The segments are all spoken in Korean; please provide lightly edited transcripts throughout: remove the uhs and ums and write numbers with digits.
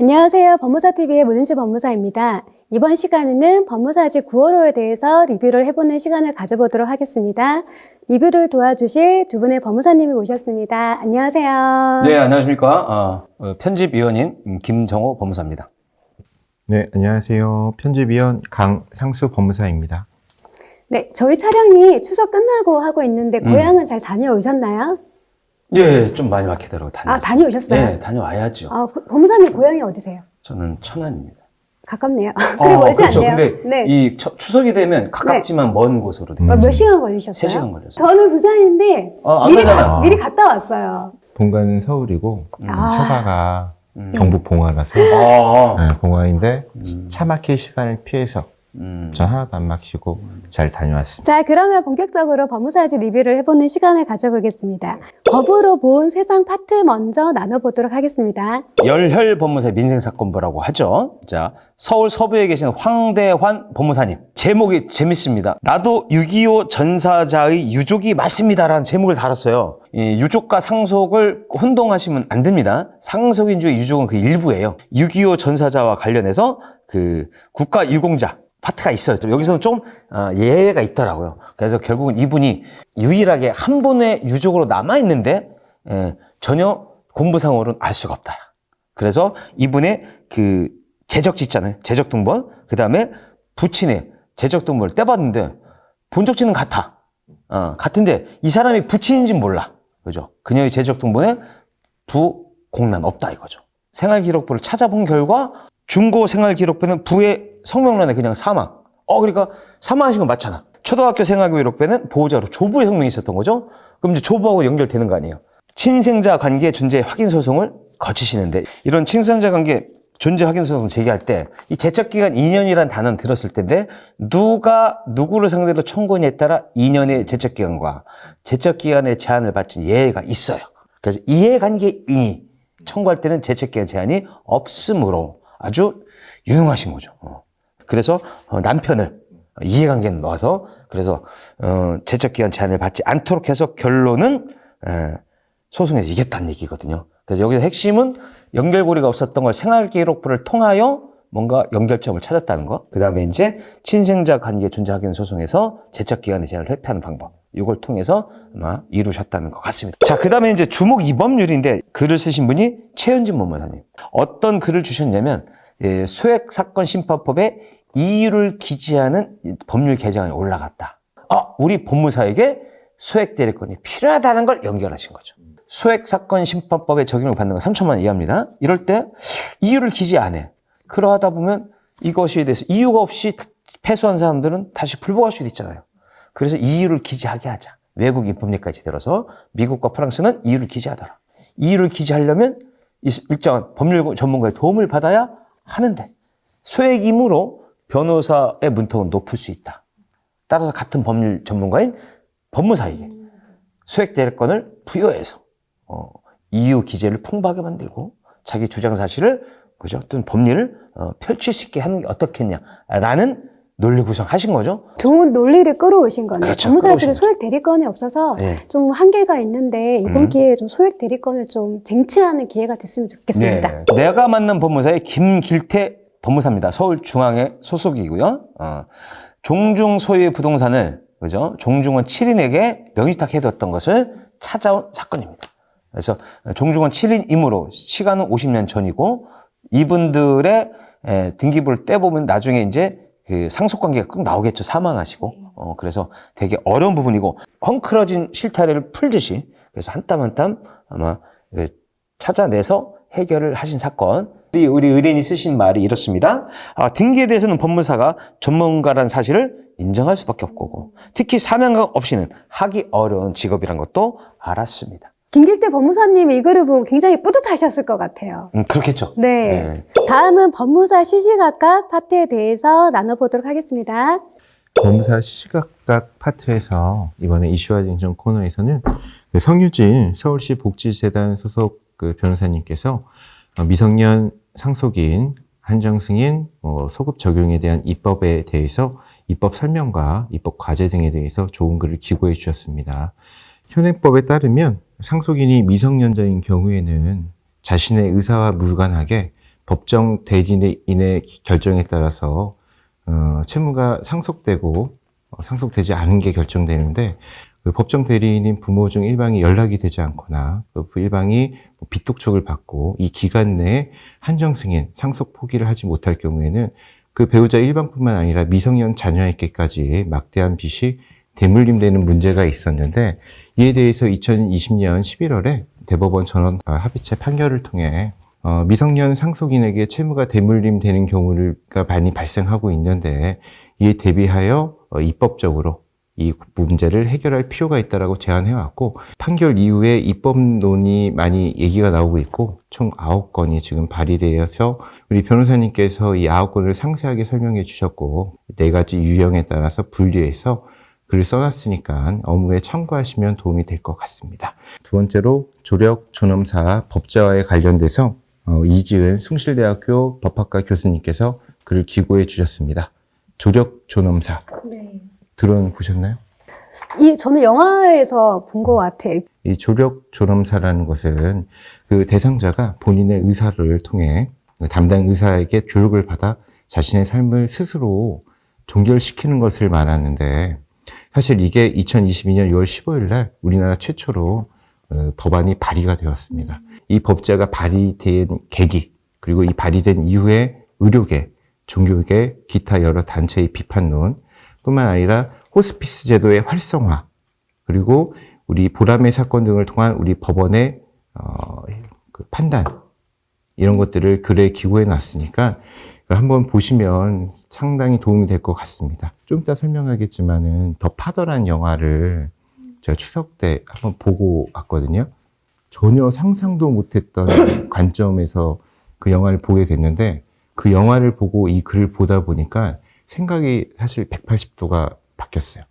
안녕하세요. 법무사TV의 문은지 법무사입니다. 이번 시간에는 법무사지 9월호에 대해서 리뷰를 해보는 시간을 가져보도록 하겠습니다. 리뷰를 도와주실 두 분의 법무사님이 모셨습니다. 안녕하세요. 네, 안녕하십니까. 편집위원인 김정호 법무사입니다. 네, 안녕하세요. 편집위원 강상수 법무사입니다. 네, 저희 촬영이 추석 끝나고 하고 있는데 고향은 잘 다녀오셨나요? 예, 좀 많이 막히더라고요. 다녀왔어요. 다녀오셨어요? 네, 다녀와야죠. 법무사님 고향이 어디세요? 저는 천안입니다. 가깝네요. 그리 멀지 그렇죠. 않네요. 근데 네. 이 추석이 되면 가깝지만 먼 곳으로 돼요. 몇 시간 걸리셨어요? 3시간 걸렸어요. 저는 부산인데 안 미리, 가잖아. 미리 갔다 왔어요. 본가는 서울이고 처가가 경북 봉화라서 네, 봉화인데 차 막힐 시간을 피해서 전 하나도 안 막히고 잘 다녀왔습니다. 자, 그러면 본격적으로 법무사지 리뷰를 해보는 시간을 가져보겠습니다. 법으로 본 세상 파트 먼저 나눠보도록 하겠습니다. 열혈 법무사 민생사건부라고 하죠. 자, 서울 서부에 계신 황대환 법무사님. 제목이 재밌습니다. 나도 6.25 전사자의 유족이 맞습니다라는 제목을 달았어요. 이 유족과 상속을 혼동하시면 안 됩니다. 상속인주의 유족은 그 일부예요. 6.25 전사자와 관련해서 그 국가유공자 파트가 있어요. 여기서는 좀 예외가 있더라고요. 그래서 결국은 이분이 유일하게 한 분의 유족으로 남아있는데 전혀 공부상으로는 알 수가 없다. 그래서 이분의 그 제적지 있잖아요. 제적등본, 그 다음에 부친의 제적등본을 떼봤는데 본적지는 같아. 같은데 이 사람이 부친인지는 몰라. 그죠? 그녀의 제적등본에 부공란 없다 이거죠. 생활기록부를 찾아본 결과 중고 생활기록부는 부의 성명란에 그냥 사망. 그러니까 사망하신 건 맞잖아. 초등학교 생활기록부에는 보호자로 조부의 성명이 있었던 거죠. 그럼 이제 조부하고 연결되는 거 아니에요. 친생자 관계 존재 확인 소송을 거치시는데 이런 친생자 관계 존재 확인 소송 제기할 때 이 제척기간 2년이라는 단어는 들었을 텐데 누가 누구를 상대로 청구했냐에 따라 2년의 제척기간과 제척기간의 제한을 받친 예외가 있어요. 그래서 이해관계인이 청구할 때는 제척기간 제한이 없으므로 아주 유능하신 거죠. 그래서 남편을 이해관계는 넣어서 그래서 제척기간 제한을 받지 않도록 해서 결론은 소송에서 이겼다는 얘기거든요. 그래서 여기서 핵심은 연결고리가 없었던 걸 생활기록부를 통하여 뭔가 연결점을 찾았다는 거. 그 다음에 이제 친생자 관계 존재 확인 소송에서 제척기간의 제한을 회피하는 방법. 이걸 통해서 아마 이루셨다는 것 같습니다. 자, 그 다음에 이제 주목 이법률인데 글을 쓰신 분이 최현진 법무사님. 어떤 글을 주셨냐면 소액사건심판법에 이유를 기재하는 법률 개정안이 올라갔다. 우리 법무사에게 소액대리권이 필요하다는 걸 연결하신 거죠. 소액사건심판법에 적용을 받는 건 3천만 원 이하입니다. 이럴 때 이유를 기재 안 해. 그러하다 보면 이것에 대해서 이유가 없이 패소한 사람들은 다시 불복할 수도 있잖아요. 그래서 이유를 기재하게 하자. 외국 입법례까지 들어서 미국과 프랑스는 이유를 기재하더라. 이유를 기재하려면 일정한 법률 전문가의 도움을 받아야 하는데 소액이므로 변호사의 문턱은 높을 수 있다. 따라서 같은 법률 전문가인 법무사에게 소액대리권을 부여해서 이유 기재를 풍부하게 만들고 자기 주장 사실을 그죠? 또는 법리를 펼칠 수 있게 하는 게 어떻겠냐라는 논리 구성하신 거죠. 좋은 논리를 끌어오신 거네요. 그렇죠. 법무사들은 소액 대리권이 없어서 좀 한계가 있는데 이번 기회에 좀 소액 대리권을 좀 쟁취하는 기회가 됐으면 좋겠습니다. 네. 내가 만난 법무사의 김길태 법무사입니다. 서울중앙회 소속이고요. 종중 소유의 부동산을 그죠? 종중원 7인에게 명의탁해뒀던 것을 찾아온 사건입니다. 그래서 종중원 7인이므로 시간은 50년 전이고 이분들의 등기부를 떼보면 나중에 이제 그 상속관계가 꼭 나오겠죠. 사망하시고. 그래서 되게 어려운 부분이고 헝클어진 실타래를 풀듯이 그래서 한 땀 한 땀 아마 찾아내서 해결을 하신 사건. 우리 의뢰인이 쓰신 말이 이렇습니다. 등기에 대해서는 법무사가 전문가라는 사실을 인정할 수밖에 없고 특히 사명감 없이는 하기 어려운 직업이란 것도 알았습니다. 김길태 법무사님 이 글을 보고 굉장히 뿌듯하셨을 것 같아요. 그렇겠죠. 네. 다음은 법무사 시시각각 파트에 대해서 나눠보도록 하겠습니다. 법무사 시시각각 파트에서 이번에 이슈와 쟁점 코너에서는 성유진 서울시 복지재단 소속 변호사님께서 미성년 상속인, 한정승인, 소급 적용에 대한 입법에 대해서 입법 설명과 입법 과제 등에 대해서 좋은 글을 기고해 주셨습니다. 현행법에 따르면 상속인이 미성년자인 경우에는 자신의 의사와 무관하게 법정 대리인의 결정에 따라서 채무가 상속되고 상속되지 않은 게 결정되는데 그 법정 대리인인 부모 중 일방이 연락이 되지 않거나 그 일방이 빚독촉을 받고 이 기간 내에 한정 승인, 상속 포기를 하지 못할 경우에는 그 배우자 일방뿐만 아니라 미성년 자녀에게까지 막대한 빚이 대물림되는 문제가 있었는데 이에 대해서 2020년 11월에 대법원 전원 합의체 판결을 통해 미성년 상속인에게 채무가 대물림되는 경우가 많이 발생하고 있는데 이에 대비하여 입법적으로 이 문제를 해결할 필요가 있다라고 제안해왔고 판결 이후에 입법론이 많이 얘기가 나오고 있고 총 9건이 지금 발의되어서 우리 변호사님께서 이 9건을 상세하게 설명해 주셨고 4가지 유형에 따라서 분리해서 글을 써놨으니까 업무에 참고하시면 도움이 될 것 같습니다. 두 번째로 조력 존엄사 법제화에 관련돼서 이지은 숭실대학교 법학과 교수님께서 글을 기고해 주셨습니다. 조력 존엄사. 네. 들어보셨나요? 저는 영화에서 본 것 같아요. 이 조력 존엄사라는 것은 그 대상자가 본인의 의사를 통해 담당 의사에게 조력을 받아 자신의 삶을 스스로 종결시키는 것을 말하는데 사실 이게 2022년 6월 15일 날 우리나라 최초로 법안이 발의가 되었습니다. 이 법제가 발의된 계기 그리고 이 발의된 이후에 의료계, 종교계, 기타 여러 단체의 비판론 뿐만 아니라 호스피스 제도의 활성화 그리고 우리 보라매 사건 등을 통한 우리 법원의 그 판단 이런 것들을 글에 기고해 놨으니까 한번 보시면 상당히 도움이 될 것 같습니다. 좀 이따 설명하겠지만은 더 파더라는 영화를 제가 추석 때 한번 보고 왔거든요. 전혀 상상도 못했던 관점에서 그 영화를 보게 됐는데 그 영화를 보고 이 글을 보다 보니까 생각이 사실 180도가 바뀌었어요.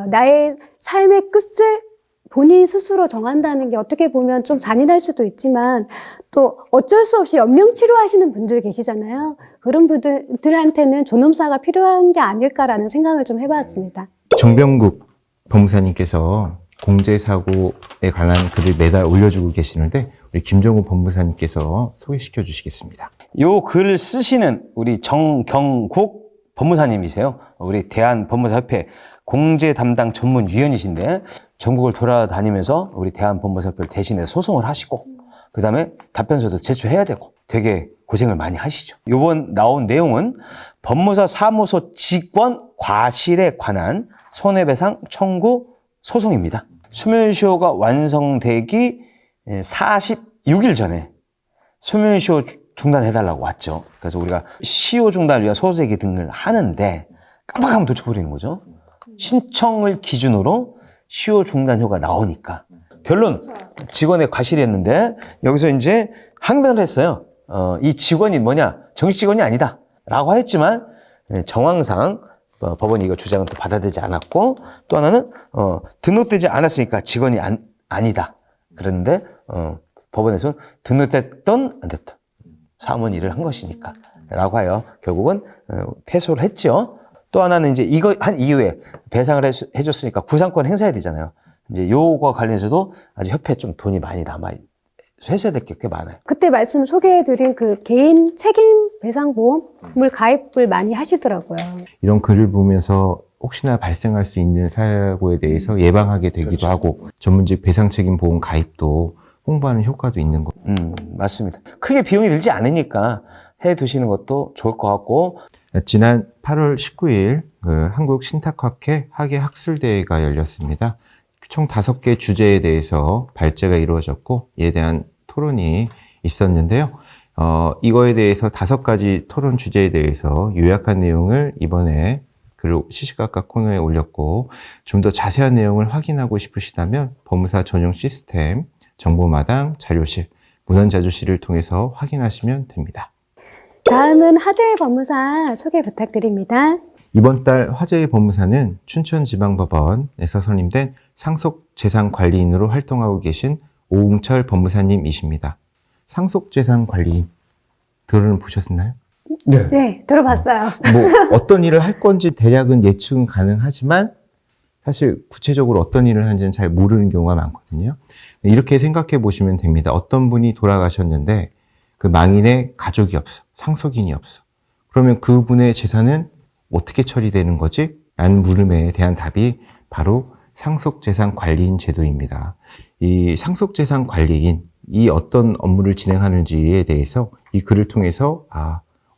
나의 삶의 끝을 본인 스스로 정한다는 게 어떻게 보면 좀 잔인할 수도 있지만 또 어쩔 수 없이 연명치료하시는 분들 계시잖아요. 그런 분들한테는 존엄사가 필요한 게 아닐까라는 생각을 좀 해봤습니다. 정병국 법무사님께서 공제사고에 관한 글을 매달 올려주고 계시는데 우리 김정우 법무사님께서 소개시켜 주시겠습니다. 요 글을 쓰시는 우리 정경국 법무사님이세요. 우리 대한법무사협회 공제 담당 전문위원이신데 전국을 돌아다니면서 우리 대한법무사협회를 대신해 소송을 하시고 그 다음에 답변서도 제출해야 되고 되게 고생을 많이 하시죠. 요번 나온 내용은 법무사 사무소 직원 과실에 관한 손해배상 청구 소송입니다. 수면시효가 완성되기 46일 전에 수면시효 중단해달라고 왔죠. 그래서 우리가 시효 중단을 위한 소재기 등을 하는데 깜빡하면 놓쳐버리는 거죠. 신청을 기준으로 시효 중단효가 나오니까 결론 직원의 과실이었는데 여기서 이제 항변을 했어요. 이 직원이 뭐냐 정식 직원이 아니다 라고 했지만 정황상 법원이 이거 주장은 또 받아들이지 않았고 또 하나는 등록되지 않았으니까 직원이 아니다 그랬는데 법원에서는 등록됐던 안 됐던 사무원 일을 한 것이니까 라고 하여 결국은 패소를 했죠. 또 하나는 이제 이거 한 이후에 배상을 해줬으니까 구상권 행사해야 되잖아요. 이제 요거와 관련해서도 아직 협회에 좀 돈이 많이 남아 회수해야 될 게 꽤 많아요. 그때 말씀 소개해드린 그 개인 책임 배상보험을 가입을 많이 하시더라고요. 이런 글을 보면서 혹시나 발생할 수 있는 사고에 대해서 예방하게 되기도 그렇죠. 하고 전문직 배상책임보험 가입도 홍보하는 효과도 있는 거. 맞습니다. 크게 비용이 들지 않으니까 해두시는 것도 좋을 것 같고 지난 8월 19일 한국신탁학회 학예학술대회가 열렸습니다. 총 5개 주제에 대해서 발제가 이루어졌고 이에 대한 토론이 있었는데요. 이거에 대해서 5가지 토론 주제에 대해서 요약한 내용을 이번에 글을 시시각각 코너에 올렸고 좀 더 자세한 내용을 확인하고 싶으시다면 법무사 전용 시스템 정보마당 자료실 문헌자료실을 통해서 확인하시면 됩니다. 다음은 하재의 법무사 소개 부탁드립니다. 이번 달 화제의 법무사는 춘천지방법원에서 선임된 상속재산관리인으로 활동하고 계신 오웅철 법무사님이십니다. 상속재산관리인 들어보셨나요? 네, 들어봤어요. 뭐 어떤 일을 할 건지 대략은 예측은 가능하지만 사실 구체적으로 어떤 일을 하는지는 잘 모르는 경우가 많거든요. 이렇게 생각해 보시면 됩니다. 어떤 분이 돌아가셨는데 그 망인의 가족이 없어. 상속인이 없어. 그러면 그분의 재산은 어떻게 처리되는 거지? 라는 물음에 대한 답이 바로 상속재산관리인 제도입니다. 이 상속재산관리인, 이 어떤 업무를 진행하는지에 대해서 이 글을 통해서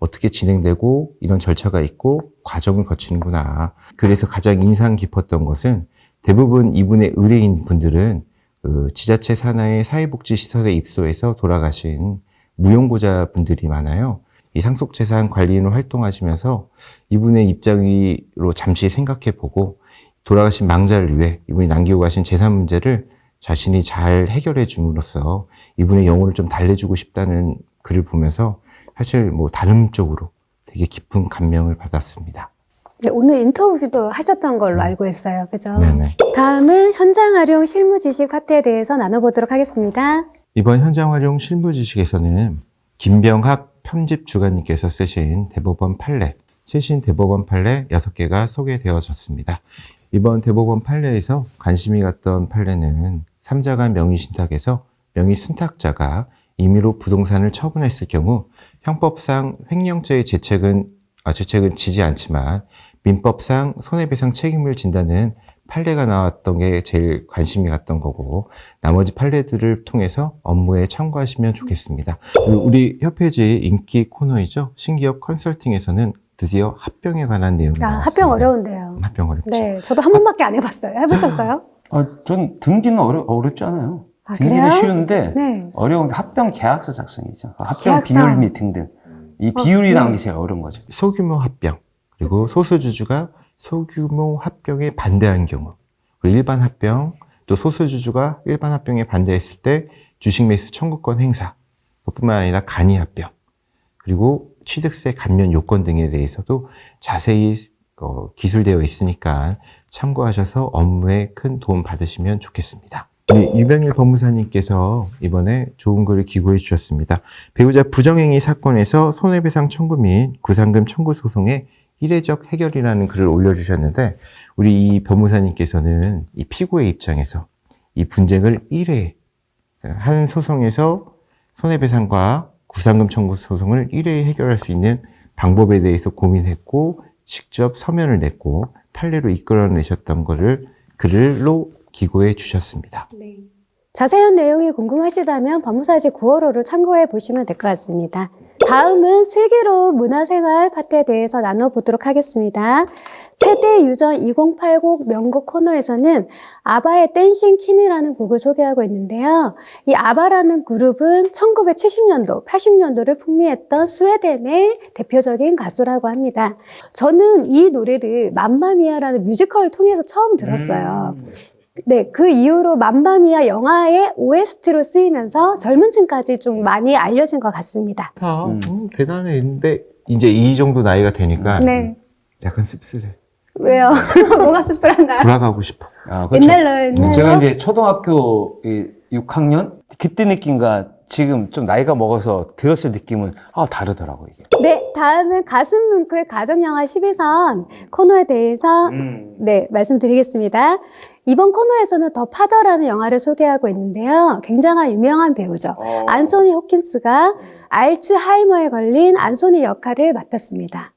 어떻게 진행되고 이런 절차가 있고 과정을 거치는구나. 그래서 가장 인상 깊었던 것은 대부분 이분의 의뢰인 분들은 그 지자체 산하의 사회복지시설에 입소해서 돌아가신 무용고자 분들이 많아요. 이 상속재산 관리인으로 활동하시면서 이분의 입장으로 잠시 생각해보고 돌아가신 망자를 위해 이분이 남기고 가신 재산 문제를 자신이 잘 해결해 줌으로써 이분의 영혼을 좀 달래주고 싶다는 글을 보면서 사실 뭐 다른 쪽으로 되게 깊은 감명을 받았습니다. 네, 오늘 인터뷰도 하셨던 걸로 알고 있어요. 그죠? 네네. 다음은 현장 활용 실무 지식 파트에 대해서 나눠보도록 하겠습니다. 이번 현장 활용 실무 지식에서는 김병학 편집 주간님께서 쓰신 대법원 판례, 최신 대법원 판례 6개가 소개되어졌습니다. 이번 대법원 판례에서 관심이 갔던 판례는 3자간 명의신탁에서 명의순탁자가 임의로 부동산을 처분했을 경우 형법상 횡령죄의 죄책은 지지 않지만 민법상 손해배상 책임을 진다는 판례가 나왔던 게 제일 관심이 갔던 거고 나머지 판례들을 통해서 업무에 참고하시면 좋겠습니다. 그리고 우리 협회지 인기 코너이죠. 신기업 컨설팅에서는 드디어 합병에 관한 내용이 나왔습니다. 합병 어려운데요. 합병 어렵죠. 네, 저도 한 번밖에 안 해봤어요. 해보셨어요? 전 등기는 어렵지 않아요. 등기는 그래요? 쉬운데 네. 어려운 게 합병 계약서 작성이죠. 합병 계약서. 비율 및 등등. 이 비율이 네. 나온 게 제일 어려운 거죠. 소규모 합병, 그리고 소수주주가 소규모 합병에 반대하는 경우, 그리고 일반 합병, 또 소수주주가 일반 합병에 반대했을 때 주식 매수 청구권 행사, 뿐만 아니라 간이 합병, 그리고 취득세 감면 요건 등에 대해서도 자세히 기술되어 있으니까 참고하셔서 업무에 큰 도움 받으시면 좋겠습니다. 우리 유병일 법무사님께서 이번에 좋은 글을 기고해 주셨습니다. 배우자 부정행위 사건에서 손해배상 청구 및 구상금 청구 소송의 이례적 해결이라는 글을 올려주셨는데 우리 이 법무사님께서는 이 피고의 입장에서 이 분쟁을 1회 한 소송에서 손해배상과 구상금 청구 소송을 1회에 해결할 수 있는 방법에 대해서 고민했고 직접 서면을 냈고 판례로 이끌어내셨던 글로 기고해 주셨습니다. 네. 자세한 내용이 궁금하시다면 법무사지 9월호를 참고해 보시면 될 것 같습니다. 다음은 슬기로운 문화생활 파트에 대해서 나눠보도록 하겠습니다. 세대 유전 2080 명곡 코너에서는 아바의 댄싱 퀸이라는 곡을 소개하고 있는데요. 이 아바라는 그룹은 1970년도, 80년도를 풍미했던 스웨덴의 대표적인 가수라고 합니다. 저는 이 노래를 맘마미아라는 뮤지컬을 통해서 처음 들었어요. 네, 그 이후로 맘마미아 영화의 OST로 쓰이면서 젊은 층까지 좀 많이 알려진 것 같습니다. 대단했는데 이제 이 정도 나이가 되니까 네. 약간 씁쓸해. 왜요? 뭐가 씁쓸한가요? 돌아가고 싶어. 그렇죠. 옛날로. 제가 이제 초등학교 6학년 그때 느낌과 지금 좀 나이가 먹어서 들었을 느낌은 다르더라고 이게. 네, 다음은 가슴 뭉클 가정영화 12선 코너에 대해서 네, 말씀드리겠습니다. 이번 코너에서는 더 파더라는 영화를 소개하고 있는데요. 굉장한 유명한 배우죠. 안소니 호킨스가 알츠하이머에 걸린 안소니 역할을 맡았습니다.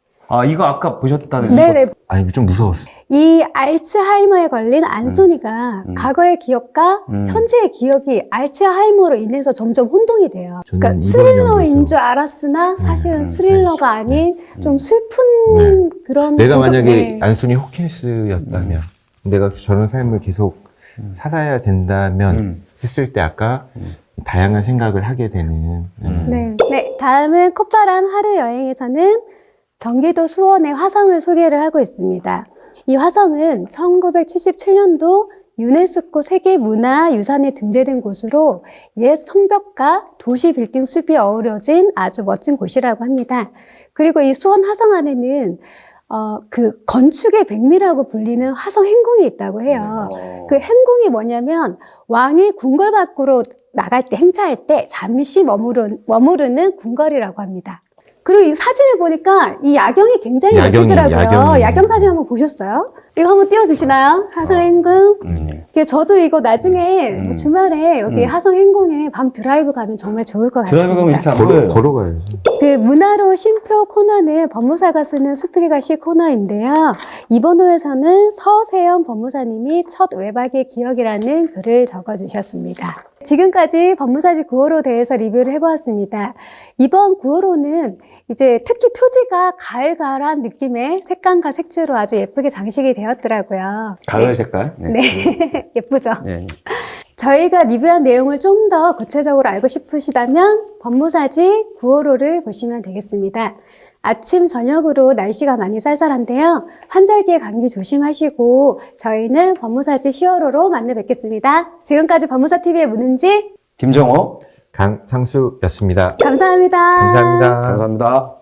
이거 아까 보셨다는 네네. 아니 좀 무서웠어. 이 알츠하이머에 걸린 안소니가 과거의 기억과 현재의 기억이 알츠하이머로 인해서 점점 혼동이 돼요. 그러니까 스릴러인 줄 알았으나 사실은 스릴러가 아닌 좀 슬픈 그런 내가 만약에 네. 안소니 호킨스였다면 내가 저런 삶을 계속 살아야 된다면 했을 때 아까 다양한 생각을 하게 되는 네. 네, 다음은 콧바람 하루 여행에서는 경기도 수원의 화성을 소개를 하고 있습니다. 이 화성은 1977년도 유네스코 세계문화유산에 등재된 곳으로 옛 성벽과 도시 빌딩 숲이 어우러진 아주 멋진 곳이라고 합니다. 그리고 이 수원 화성 안에는 그 건축의 백미라고 불리는 화성 행궁이 있다고 해요. 그 행궁이 뭐냐면 왕이 궁궐 밖으로 나갈 때 행차할 때 잠시 머무르는 궁궐이라고 합니다. 그리고 이 사진을 보니까 이 야경이 굉장히 멋지더라고요. 야경 사진 한번 보셨어요? 이거 한번 띄워주시나요? 하성행궁. 저도 이거 나중에 뭐 주말에 여기 하성행궁에 밤 드라이브 가면 정말 좋을 것 같습니다. 드라이브 가면 이렇게 안 보여요. 걸어가야죠. 그 문화로 쉼표 코너는 법무사가 쓰는 수필가시 코너인데요. 이번 호에서는 서세연 법무사님이 첫 외박의 기억이라는 글을 적어주셨습니다. 지금까지 법무사지 9호로 대해서 리뷰를 해보았습니다. 이번 9호로는 이제 특히 표지가 가을가을한 느낌의 색감과 색채로 아주 예쁘게 장식이 되었더라고요. 가을 네. 색깔. 네, 예쁘죠? 네. 저희가 리뷰한 내용을 좀 더 구체적으로 알고 싶으시다면 법무사지 9호로를 보시면 되겠습니다. 아침, 저녁으로 날씨가 많이 쌀쌀한데요. 환절기에 감기 조심하시고 저희는 법무사지 10호로로 만나 뵙겠습니다. 지금까지 법무사TV의 문은지, 김정호. 강상수였습니다. 감사합니다. 감사합니다. 감사합니다.